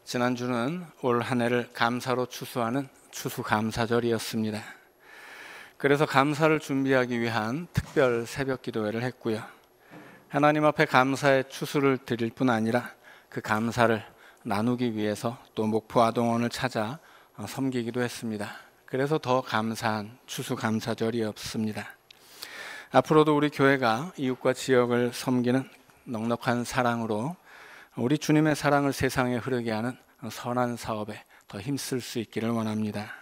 지난주는 올 한 해를 감사로 추수하는 추수감사절이었습니다. 그래서 감사를 준비하기 위한 특별 새벽 기도회를 했고요. 하나님 앞에 감사의 추수를 드릴 뿐 아니라 그 감사를 나누기 위해서 또 목포 아동원을 찾아 섬기기도 했습니다. 그래서 더 감사한 추수감사절이었습니다. 앞으로도 우리 교회가 이웃과 지역을 섬기는 넉넉한 사랑으로 우리 주님의 사랑을 세상에 흐르게 하는 선한 사업에 더 힘쓸 수 있기를 원합니다.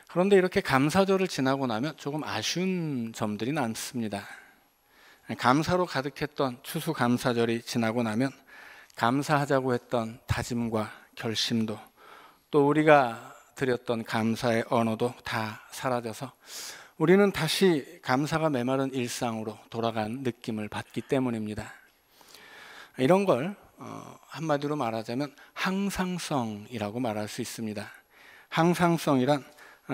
그런데 이렇게 감사절을 지나고 나면 조금 아쉬운 점들이 많습니다. 감사로 가득했던 추수감사절이 지나고 나면 감사하자고 했던 다짐과 결심도 또 우리가 드렸던 감사의 언어도 다 사라져서 우리는 다시 감사가 메마른 일상으로 돌아간 느낌을 받기 때문입니다. 이런 걸 한마디로 말하자면 항상성이라고 말할 수 있습니다. 항상성이란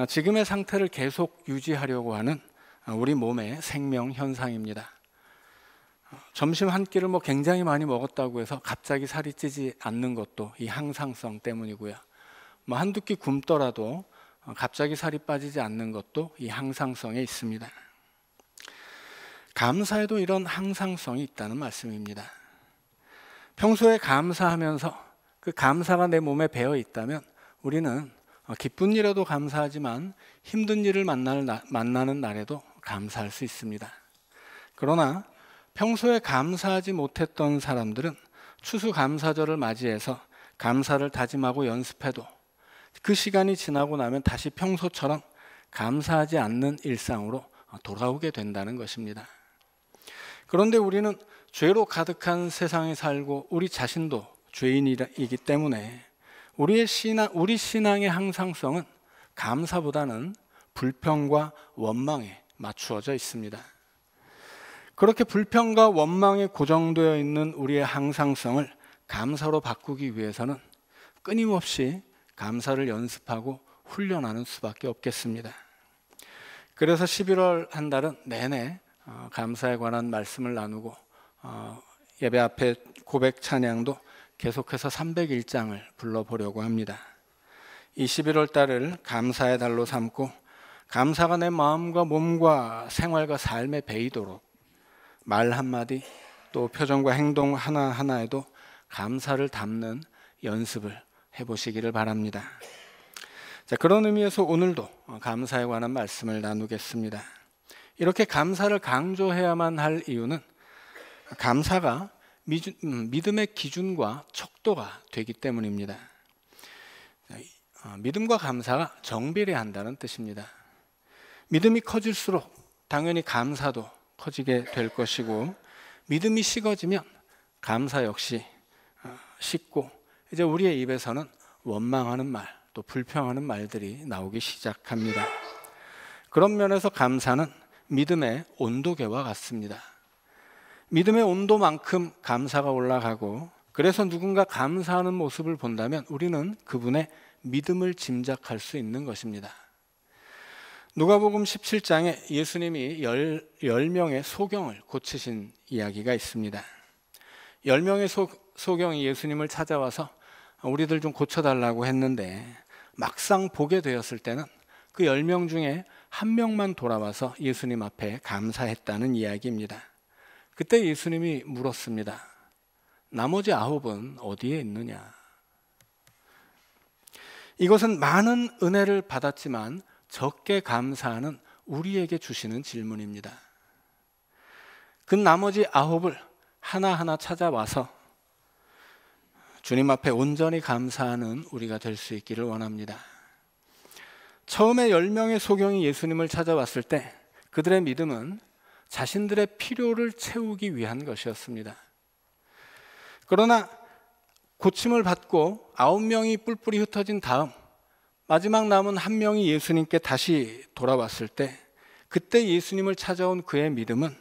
지금의 상태를 계속 유지하려고 하는 우리 몸의 생명 현상입니다. 점심 한 끼를 굉장히 많이 먹었다고 해서 갑자기 살이 찌지 않는 것도 이 항상성 때문이고요. 한두 끼 굶더라도 갑자기 살이 빠지지 않는 것도 이 항상성에 있습니다. 감사에도 이런 항상성이 있다는 말씀입니다. 평소에 감사하면서 그 감사가 내 몸에 배어 있다면 우리는 기쁜 일에도 감사하지만 힘든 일을 만나는 날에도 감사할 수 있습니다. 그러나 평소에 감사하지 못했던 사람들은 추수감사절을 맞이해서 감사를 다짐하고 연습해도 그 시간이 지나고 나면 다시 평소처럼 감사하지 않는 일상으로 돌아오게 된다는 것입니다. 그런데 우리는 죄로 가득한 세상에 살고 우리 자신도 죄인이기 때문에 우리 신앙의 항상성은 감사보다는 불평과 원망에 맞추어져 있습니다. 그렇게 불평과 원망에 고정되어 있는 우리의 항상성을 감사로 바꾸기 위해서는 끊임없이 감사를 연습하고 훈련하는 수밖에 없겠습니다. 그래서 11월 한 달은 내내 감사에 관한 말씀을 나누고 예배 앞에 고백 찬양도 계속해서 301장을 불러보려고 합니다. 이 11월 달을 감사의 달로 삼고 감사가 내 마음과 몸과 생활과 삶에 배이도록 말 한마디 또 표정과 행동 하나하나에도 감사를 담는 연습을 해보시기를 바랍니다. 자, 그런 의미에서 오늘도 감사에 관한 말씀을 나누겠습니다. 이렇게 감사를 강조해야만 할 이유는 감사가 믿음의 기준과 척도가 되기 때문입니다. 믿음과 감사가 정비례한다는 뜻입니다. 믿음이 커질수록 당연히 감사도 커지게 될 것이고 믿음이 식어지면 감사 역시 식고 이제 우리의 입에서는 원망하는 말 또 불평하는 말들이 나오기 시작합니다. 그런 면에서 감사는 믿음의 온도계와 같습니다. 믿음의 온도만큼 감사가 올라가고 그래서 누군가 감사하는 모습을 본다면 우리는 그분의 믿음을 짐작할 수 있는 것입니다. 누가복음 17장에 예수님이 10명의 소경을 고치신 이야기가 있습니다. 10명의 소경이 예수님을 찾아와서 우리들 좀 고쳐달라고 했는데 막상 보게 되었을 때는 그 10명 중에 한 명만 돌아와서 예수님 앞에 감사했다는 이야기입니다. 그때 예수님이 물었습니다. 나머지 9은 어디에 있느냐? 이것은 많은 은혜를 받았지만 적게 감사하는 우리에게 주시는 질문입니다. 그 나머지 9을 하나하나 찾아와서 주님 앞에 온전히 감사하는 우리가 될 수 있기를 원합니다. 처음에 10명의 소경이 예수님을 찾아왔을 때 그들의 믿음은 자신들의 필요를 채우기 위한 것이었습니다. 그러나 고침을 받고 9명이 뿔뿔이 흩어진 다음 마지막 남은 한 명이 예수님께 다시 돌아왔을 때 그때 예수님을 찾아온 그의 믿음은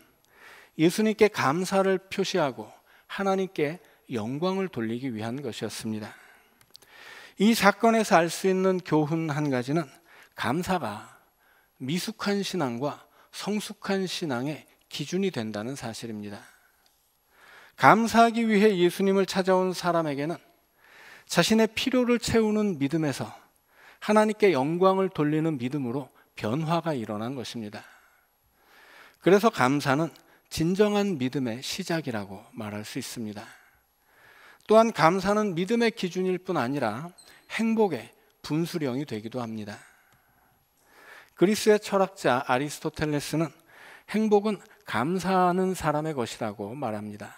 예수님께 감사를 표시하고 하나님께 영광을 돌리기 위한 것이었습니다. 이 사건에서 알 수 있는 교훈 한 가지는 감사가 미숙한 신앙과 성숙한 신앙의 기준이 된다는 사실입니다. 감사하기 위해 예수님을 찾아온 사람에게는 자신의 필요를 채우는 믿음에서 하나님께 영광을 돌리는 믿음으로 변화가 일어난 것입니다. 그래서 감사는 진정한 믿음의 시작이라고 말할 수 있습니다. 또한 감사는 믿음의 기준일 뿐 아니라 행복의 분수령이 되기도 합니다. 그리스의 철학자 아리스토텔레스는 행복은 감사하는 사람의 것이라고 말합니다.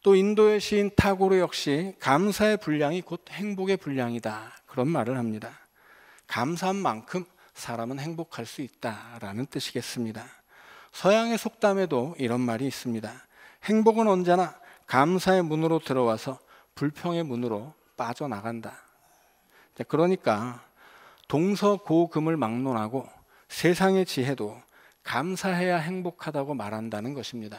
또 인도의 시인 타고르 역시 감사의 분량이 곧 행복의 분량이다, 그런 말을 합니다. 감사한 만큼 사람은 행복할 수 있다라는 뜻이겠습니다. 서양의 속담에도 이런 말이 있습니다. 행복은 언제나 감사의 문으로 들어와서 불평의 문으로 빠져나간다. 그러니까 동서고금을 막론하고 세상의 지혜도 감사해야 행복하다고 말한다는 것입니다.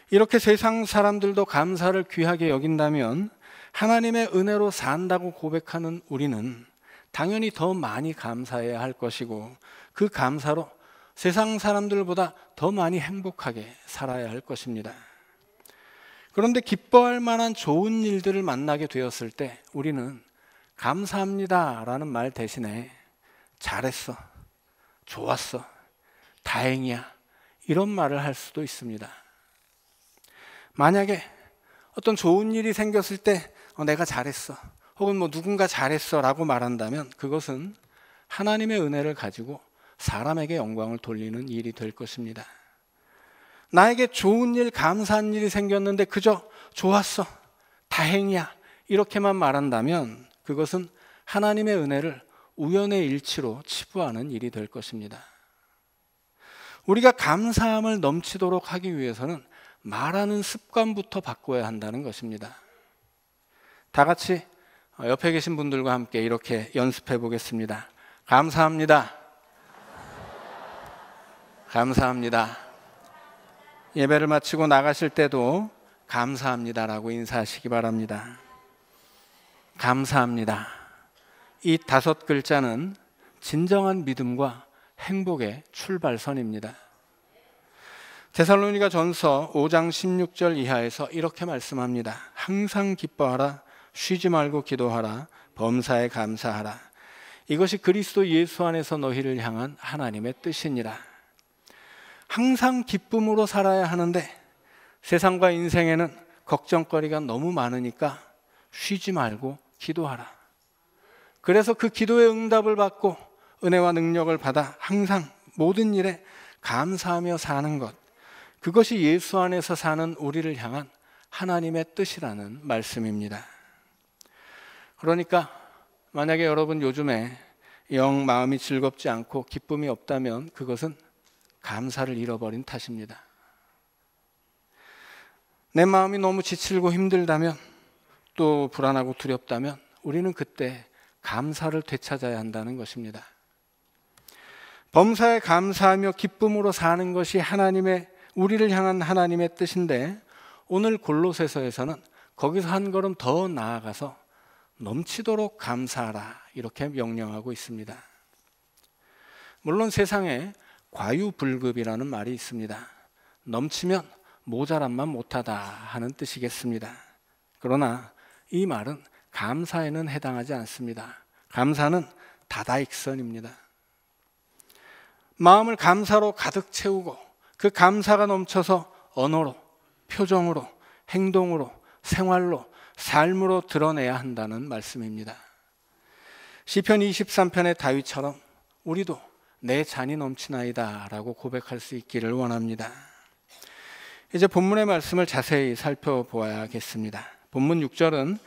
이렇게 세상 사람들도 감사를 귀하게 여긴다면 하나님의 은혜로 산다고 고백하는 우리는 당연히 더 많이 감사해야 할 것이고, 그 감사로 세상 사람들보다 더 많이 행복하게 살아야 할 것입니다. 그런데 기뻐할 만한 좋은 일들을 만나게 되었을 때 우리는 감사합니다 라는 말 대신에 잘했어, 좋았어, 다행이야, 이런 말을 할 수도 있습니다. 만약에 어떤 좋은 일이 생겼을 때 내가 잘했어, 혹은 누군가 잘했어 라고 말한다면 그것은 하나님의 은혜를 가지고 사람에게 영광을 돌리는 일이 될 것입니다. 나에게 좋은 일, 감사한 일이 생겼는데 그저 좋았어, 다행이야, 이렇게만 말한다면 그것은 하나님의 은혜를 우연의 일치로 치부하는 일이 될 것입니다. 우리가 감사함을 넘치도록 하기 위해서는 말하는 습관부터 바꿔야 한다는 것입니다. 다 같이 옆에 계신 분들과 함께 이렇게 연습해 보겠습니다. 감사합니다. 감사합니다. 예배를 마치고 나가실 때도 감사합니다라고 인사하시기 바랍니다. 감사합니다. 이 5글자는 진정한 믿음과 행복의 출발선입니다. 데살로니가 전서 5장 16절 이하에서 이렇게 말씀합니다. 항상 기뻐하라, 쉬지 말고 기도하라, 범사에 감사하라. 이것이 그리스도 예수 안에서 너희를 향한 하나님의 뜻이니라. 항상 기쁨으로 살아야 하는데 세상과 인생에는 걱정거리가 너무 많으니까 쉬지 말고 기도하라. 그래서 그 기도의 응답을 받고 은혜와 능력을 받아 항상 모든 일에 감사하며 사는 것, 그것이 예수 안에서 사는 우리를 향한 하나님의 뜻이라는 말씀입니다. 그러니까 만약에 여러분 요즘에 영 마음이 즐겁지 않고 기쁨이 없다면 그것은 감사를 잃어버린 탓입니다. 내 마음이 너무 지치고 힘들다면, 또 불안하고 두렵다면 우리는 그때 감사를 되찾아야 한다는 것입니다. 범사에 감사하며 기쁨으로 사는 것이 우리를 향한 하나님의 뜻인데, 오늘 골로새서에서는 거기서 한 걸음 더 나아가서 넘치도록 감사하라 이렇게 명령하고 있습니다. 물론 세상에 과유불급이라는 말이 있습니다. 넘치면 모자람만 못하다 하는 뜻이겠습니다. 그러나 이 말은 감사에는 해당하지 않습니다. 감사는 다다익선입니다. 마음을 감사로 가득 채우고 그 감사가 넘쳐서 언어로, 표정으로, 행동으로, 생활로, 삶으로 드러내야 한다는 말씀입니다. 시편 23편의 다윗처럼 우리도 내 잔이 넘치나이다 라고 고백할 수 있기를 원합니다. 이제 본문의 말씀을 자세히 살펴보아야겠습니다. 본문 6절은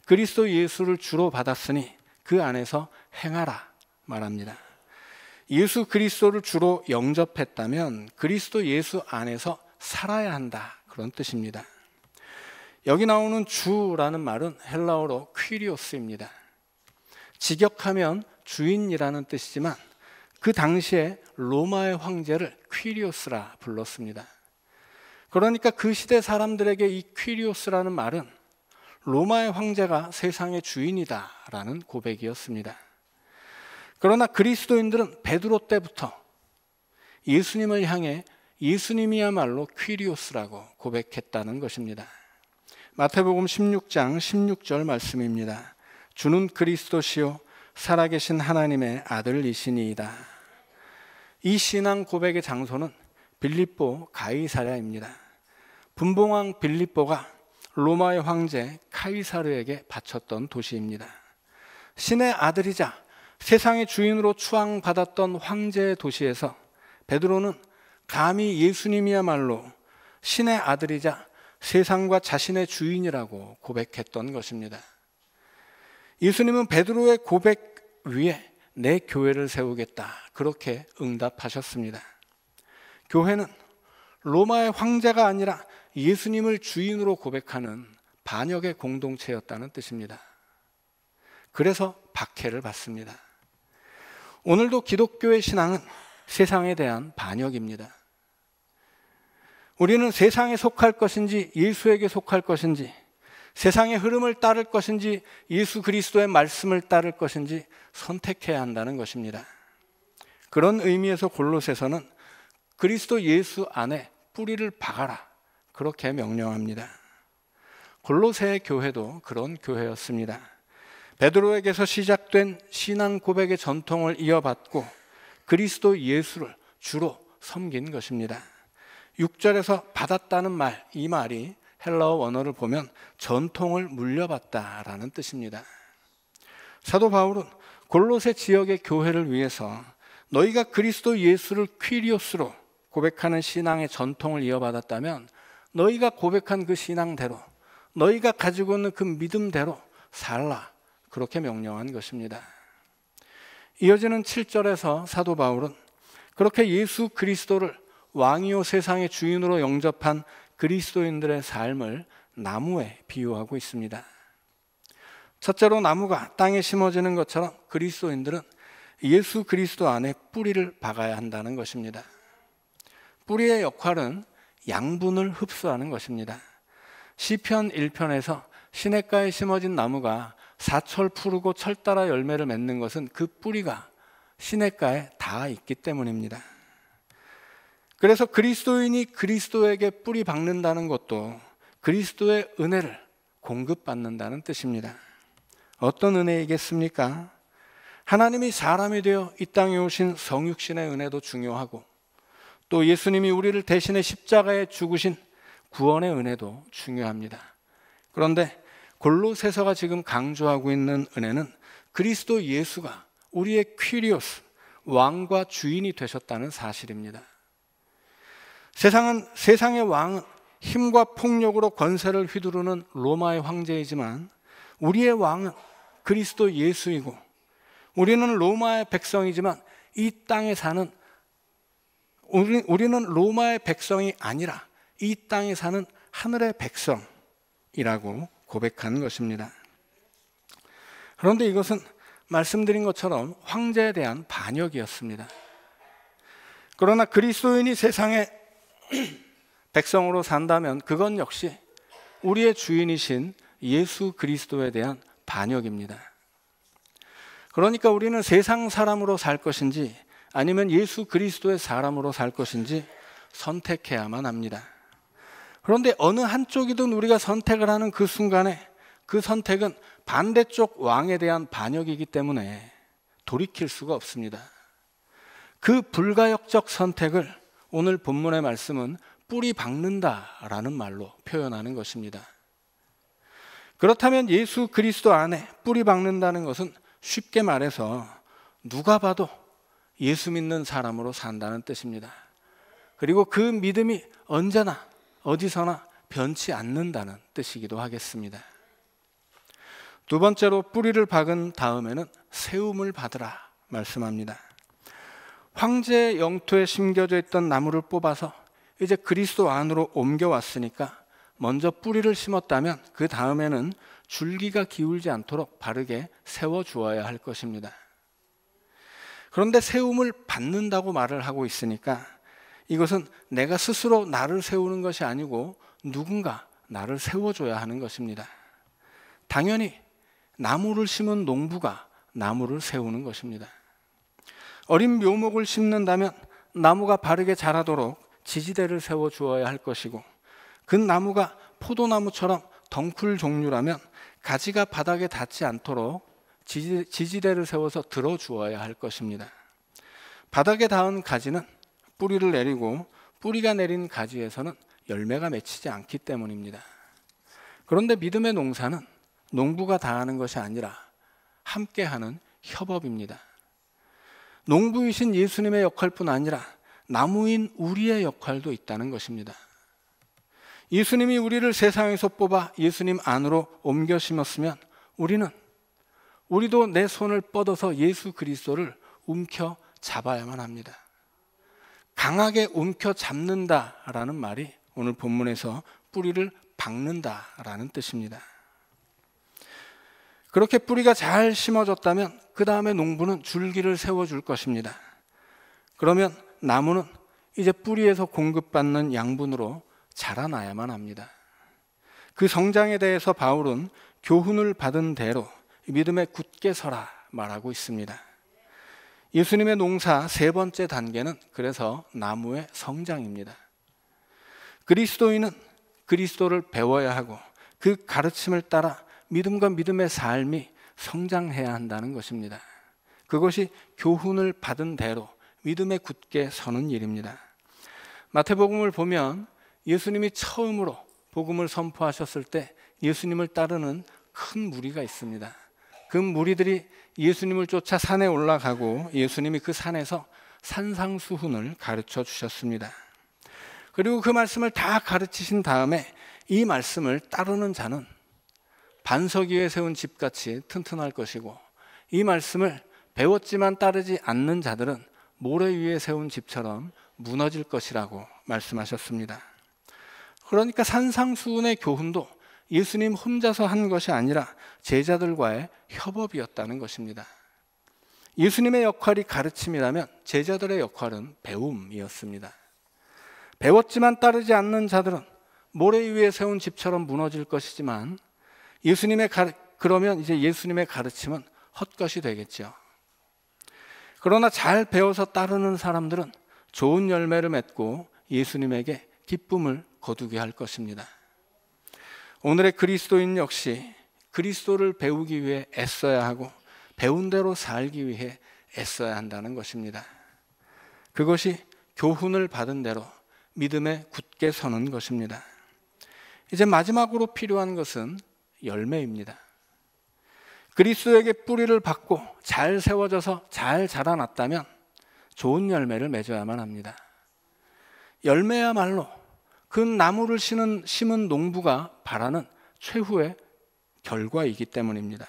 그리스도 예수를 주로 받았으니 그 안에서 행하라 말합니다. 예수 그리스도를 주로 영접했다면 그리스도 예수 안에서 살아야 한다, 그런 뜻입니다. 여기 나오는 주라는 말은 헬라어로 퀴리오스입니다. 직역하면 주인이라는 뜻이지만 그 당시에 로마의 황제를 퀴리오스라 불렀습니다. 그러니까 그 시대 사람들에게 이 퀴리오스라는 말은 로마의 황제가 세상의 주인이다라는 고백이었습니다. 그러나 그리스도인들은 베드로 때부터 예수님을 향해 예수님이야말로 퀴리오스라고 고백했다는 것입니다. 마태복음 16장 16절 말씀입니다. 주는 그리스도시요 살아계신 하나님의 아들이시니이다. 이 신앙 고백의 장소는 빌립보 가이사랴입니다. 분봉왕 빌립보가 로마의 황제 카이사르에게 바쳤던 도시입니다. 신의 아들이자 세상의 주인으로 추앙받았던 황제의 도시에서 베드로는 감히 예수님이야말로 신의 아들이자 세상과 자신의 주인이라고 고백했던 것입니다. 예수님은 베드로의 고백 위에 내 교회를 세우겠다, 그렇게 응답하셨습니다. 교회는 로마의 황제가 아니라 예수님을 주인으로 고백하는 반역의 공동체였다는 뜻입니다. 그래서 박해를 받습니다. 오늘도 기독교의 신앙은 세상에 대한 반역입니다. 우리는 세상에 속할 것인지 예수에게 속할 것인지, 세상의 흐름을 따를 것인지 예수 그리스도의 말씀을 따를 것인지 선택해야 한다는 것입니다. 그런 의미에서 골로새서는 그리스도 예수 안에 뿌리를 박아라, 그렇게 명령합니다. 골로새의 교회도 그런 교회였습니다. 베드로에게서 시작된 신앙 고백의 전통을 이어받고 그리스도 예수를 주로 섬긴 것입니다. 6절에서 받았다는 말, 이 말이 헬라어 원어를 보면 전통을 물려받다라는 뜻입니다. 사도 바울은 골로새 지역의 교회를 위해서 너희가 그리스도 예수를 퀴리오스로 고백하는 신앙의 전통을 이어받았다면 너희가 고백한 그 신앙대로, 너희가 가지고 있는 그 믿음대로 살라, 그렇게 명령한 것입니다. 이어지는 7절에서 사도 바울은 그렇게 예수 그리스도를 왕이요 세상의 주인으로 영접한 그리스도인들의 삶을 나무에 비유하고 있습니다. 첫째로 나무가 땅에 심어지는 것처럼 그리스도인들은 예수 그리스도 안에 뿌리를 박아야 한다는 것입니다. 뿌리의 역할은 양분을 흡수하는 것입니다. 시편 1편에서 시냇가에 심어진 나무가 사철 푸르고 철 따라 열매를 맺는 것은 그 뿌리가 시냇가에 닿아 있기 때문입니다. 그래서 그리스도인이 그리스도에게 뿌리 박는다는 것도 그리스도의 은혜를 공급받는다는 뜻입니다. 어떤 은혜이겠습니까? 하나님이 사람이 되어 이 땅에 오신 성육신의 은혜도 중요하고, 또 예수님이 우리를 대신해 십자가에 죽으신 구원의 은혜도 중요합니다. 그런데 골로새서가 지금 강조하고 있는 은혜는 그리스도 예수가 우리의 퀴리오스, 왕과 주인이 되셨다는 사실입니다. 세상의 왕은 힘과 폭력으로 권세를 휘두르는 로마의 황제이지만 우리의 왕은 그리스도 예수이고, 우리는 로마의 백성이지만 이 땅에 사는 우리는 로마의 백성이 아니라 이 땅에 사는 하늘의 백성이라고 고백하는 것입니다. 그런데 이것은 말씀드린 것처럼 황제에 대한 반역이었습니다. 그러나 그리스도인이 세상의 백성으로 산다면 그건 역시 우리의 주인이신 예수 그리스도에 대한 반역입니다. 그러니까 우리는 세상 사람으로 살 것인지 아니면 예수 그리스도의 사람으로 살 것인지 선택해야만 합니다. 그런데 어느 한쪽이든 우리가 선택을 하는 그 순간에 그 선택은 반대쪽 왕에 대한 반역이기 때문에 돌이킬 수가 없습니다. 그 불가역적 선택을 오늘 본문의 말씀은 뿌리 박는다라는 말로 표현하는 것입니다. 그렇다면 예수 그리스도 안에 뿌리 박는다는 것은 쉽게 말해서 누가 봐도 예수 믿는 사람으로 산다는 뜻입니다. 그리고 그 믿음이 언제나 어디서나 변치 않는다는 뜻이기도 하겠습니다. 두 번째로 뿌리를 박은 다음에는 세움을 받으라 말씀합니다. 황제의 영토에 심겨져 있던 나무를 뽑아서 이제 그리스도 안으로 옮겨왔으니까 먼저 뿌리를 심었다면 그 다음에는 줄기가 기울지 않도록 바르게 세워주어야 할 것입니다. 그런데 세움을 받는다고 말을 하고 있으니까 이것은 내가 스스로 나를 세우는 것이 아니고 누군가 나를 세워줘야 하는 것입니다. 당연히 나무를 심은 농부가 나무를 세우는 것입니다. 어린 묘목을 심는다면 나무가 바르게 자라도록 지지대를 세워주어야 할 것이고, 그 나무가 포도나무처럼 덩쿨 종류라면 가지가 바닥에 닿지 않도록 지지대를 세워서 들어주어야 할 것입니다. 바닥에 닿은 가지는 뿌리를 내리고 뿌리가 내린 가지에서는 열매가 맺히지 않기 때문입니다. 그런데 믿음의 농사는 농부가 다 하는 것이 아니라 함께하는 협업입니다. 농부이신 예수님의 역할뿐 아니라 나무인 우리의 역할도 있다는 것입니다. 예수님이 우리를 세상에서 뽑아 예수님 안으로 옮겨 심었으면 우리도 내 손을 뻗어서 예수 그리스도를 움켜 잡아야만 합니다. 강하게 움켜 잡는다라는 말이 오늘 본문에서 뿌리를 박는다라는 뜻입니다. 그렇게 뿌리가 잘 심어졌다면 그 다음에 농부는 줄기를 세워줄 것입니다. 그러면 나무는 이제 뿌리에서 공급받는 양분으로 자라나야만 합니다. 그 성장에 대해서 바울은 교훈을 받은 대로 믿음에 굳게 서라 말하고 있습니다. 예수님의 농사 세 번째 단계는 그래서 나무의 성장입니다. 그리스도인은 그리스도를 배워야 하고 그 가르침을 따라 믿음과 믿음의 삶이 성장해야 한다는 것입니다. 그것이 교훈을 받은 대로 믿음에 굳게 서는 일입니다. 마태복음을 보면 예수님이 처음으로 복음을 선포하셨을 때 예수님을 따르는 큰 무리가 있습니다. 그 무리들이 예수님을 쫓아 산에 올라가고 예수님이 그 산에서 산상수훈을 가르쳐 주셨습니다. 그리고 그 말씀을 다 가르치신 다음에 이 말씀을 따르는 자는 반석 위에 세운 집같이 튼튼할 것이고 이 말씀을 배웠지만 따르지 않는 자들은 모래 위에 세운 집처럼 무너질 것이라고 말씀하셨습니다. 그러니까 산상수훈의 교훈도 예수님 혼자서 한 것이 아니라 제자들과의 협업이었다는 것입니다. 예수님의 역할이 가르침이라면 제자들의 역할은 배움이었습니다. 배웠지만 따르지 않는 자들은 모래 위에 세운 집처럼 무너질 것이지만 그러면 이제 예수님의 가르침은 헛것이 되겠죠. 그러나 잘 배워서 따르는 사람들은 좋은 열매를 맺고 예수님에게 기쁨을 거두게 할 것입니다. 오늘의 그리스도인 역시 그리스도를 배우기 위해 애써야 하고 배운 대로 살기 위해 애써야 한다는 것입니다. 그것이 교훈을 받은 대로 믿음에 굳게 서는 것입니다. 이제 마지막으로 필요한 것은 열매입니다. 그리스도에게 뿌리를 박고 잘 세워져서 잘 자라났다면 좋은 열매를 맺어야만 합니다. 열매야말로 그 나무를 심은 농부가 바라는 최후의 결과이기 때문입니다.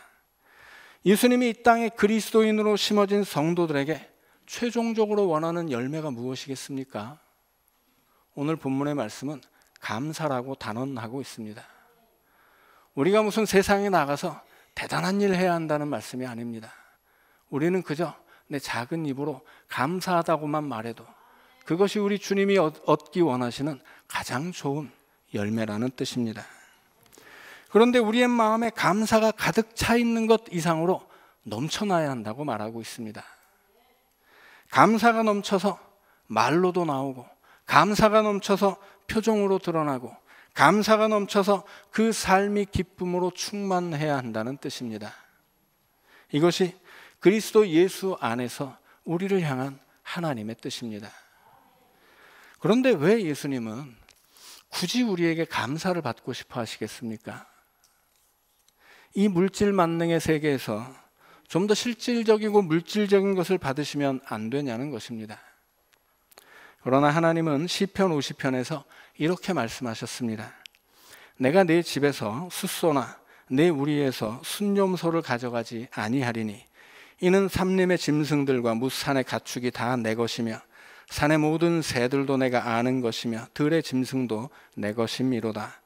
예수님이 이 땅에 그리스도인으로 심어진 성도들에게 최종적으로 원하는 열매가 무엇이겠습니까? 오늘 본문의 말씀은 감사라고 단언하고 있습니다. 우리가 무슨 세상에 나가서 대단한 일 해야 한다는 말씀이 아닙니다. 우리는 그저 내 작은 입으로 감사하다고만 말해도 그것이 우리 주님이 얻기 원하시는 가장 좋은 열매라는 뜻입니다. 그런데 우리의 마음에 감사가 가득 차 있는 것 이상으로 넘쳐나야 한다고 말하고 있습니다. 감사가 넘쳐서 말로도 나오고 감사가 넘쳐서 표정으로 드러나고 감사가 넘쳐서 그 삶이 기쁨으로 충만해야 한다는 뜻입니다. 이것이 그리스도 예수 안에서 우리를 향한 하나님의 뜻입니다. 그런데 왜 예수님은 굳이 우리에게 감사를 받고 싶어 하시겠습니까? 이 물질 만능의 세계에서 좀 더 실질적이고 물질적인 것을 받으시면 안 되냐는 것입니다. 그러나 하나님은 시편 50편에서 이렇게 말씀하셨습니다. 내가 내 집에서 숫소나 내 우리에서 순념소를 가져가지 아니하리니 이는 삼림의 짐승들과 무산의 가축이 다 내 것이며 산의 모든 새들도 내가 아는 것이며 들의 짐승도 내 것임이로다.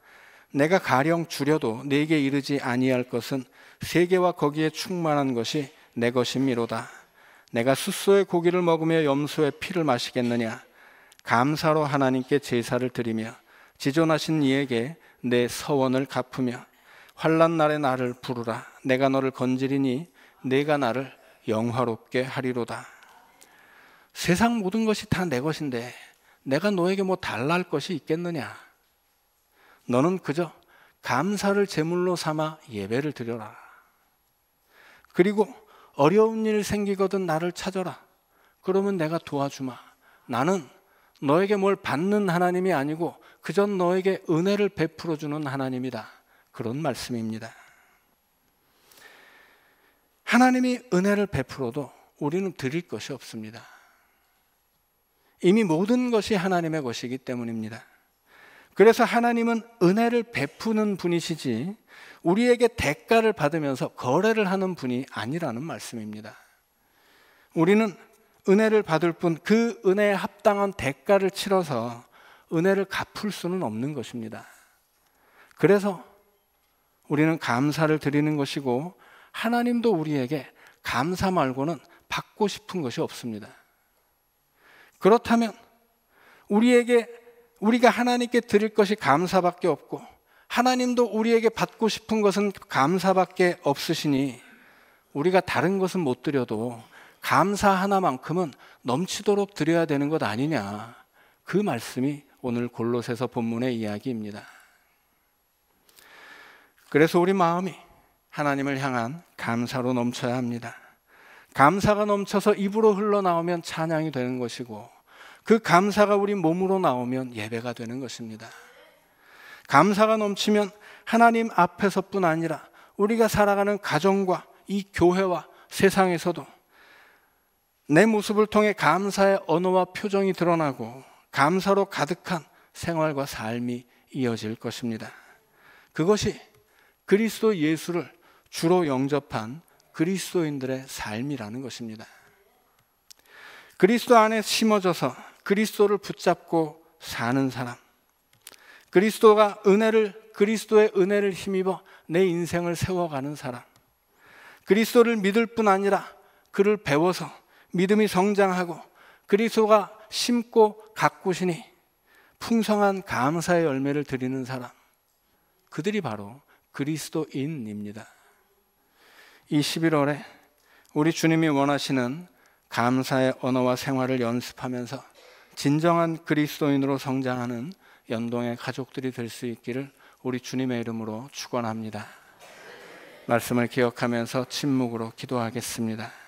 내가 가령 줄여도 내게 이르지 아니할 것은 세계와 거기에 충만한 것이 내 것임이로다. 내가 숫소의 고기를 먹으며 염소의 피를 마시겠느냐. 감사로 하나님께 제사를 드리며 지존하신 이에게 내 서원을 갚으며 환난 날에 나를 부르라. 내가 너를 건지리니 내가 나를 영화롭게 하리로다. 세상 모든 것이 다 내 것인데 내가 너에게 뭐 달랄 것이 있겠느냐. 너는 그저 감사를 제물로 삼아 예배를 드려라. 그리고 어려운 일 생기거든 나를 찾아라. 그러면 내가 도와주마. 나는 너에게 뭘 받는 하나님이 아니고 그저 너에게 은혜를 베풀어 주는 하나님이다. 그런 말씀입니다. 하나님이 은혜를 베풀어도 우리는 드릴 것이 없습니다. 이미 모든 것이 하나님의 것이기 때문입니다. 그래서 하나님은 은혜를 베푸는 분이시지 우리에게 대가를 받으면서 거래를 하는 분이 아니라는 말씀입니다. 우리는 은혜를 받을 뿐 그 은혜에 합당한 대가를 치러서 은혜를 갚을 수는 없는 것입니다. 그래서 우리는 감사를 드리는 것이고 하나님도 우리에게 감사 말고는 받고 싶은 것이 없습니다. 그렇다면 우리가 하나님께 드릴 것이 감사밖에 없고 하나님도 우리에게 받고 싶은 것은 감사밖에 없으시니 우리가 다른 것은 못 드려도 감사 하나만큼은 넘치도록 드려야 되는 것 아니냐. 그 말씀이 오늘 골로새서 본문의 이야기입니다. 그래서 우리 마음이 하나님을 향한 감사로 넘쳐야 합니다. 감사가 넘쳐서 입으로 흘러나오면 찬양이 되는 것이고 그 감사가 우리 몸으로 나오면 예배가 되는 것입니다. 감사가 넘치면 하나님 앞에서뿐 아니라 우리가 살아가는 가정과 이 교회와 세상에서도 내 모습을 통해 감사의 언어와 표정이 드러나고 감사로 가득한 생활과 삶이 이어질 것입니다. 그것이 그리스도 예수를 주로 영접한 그리스도인들의 삶이라는 것입니다. 그리스도 안에 심어져서 그리스도를 붙잡고 사는 사람, 그리스도의 은혜를 힘입어 내 인생을 세워가는 사람, 그리스도를 믿을 뿐 아니라 그를 배워서 믿음이 성장하고 그리스도가 심고 가꾸시니 풍성한 감사의 열매를 드리는 사람, 그들이 바로 그리스도인입니다. 이 11월에 우리 주님이 원하시는 감사의 언어와 생활을 연습하면서 진정한 그리스도인으로 성장하는 연동의 가족들이 될 수 있기를 우리 주님의 이름으로 축원합니다. 말씀을 기억하면서 침묵으로 기도하겠습니다.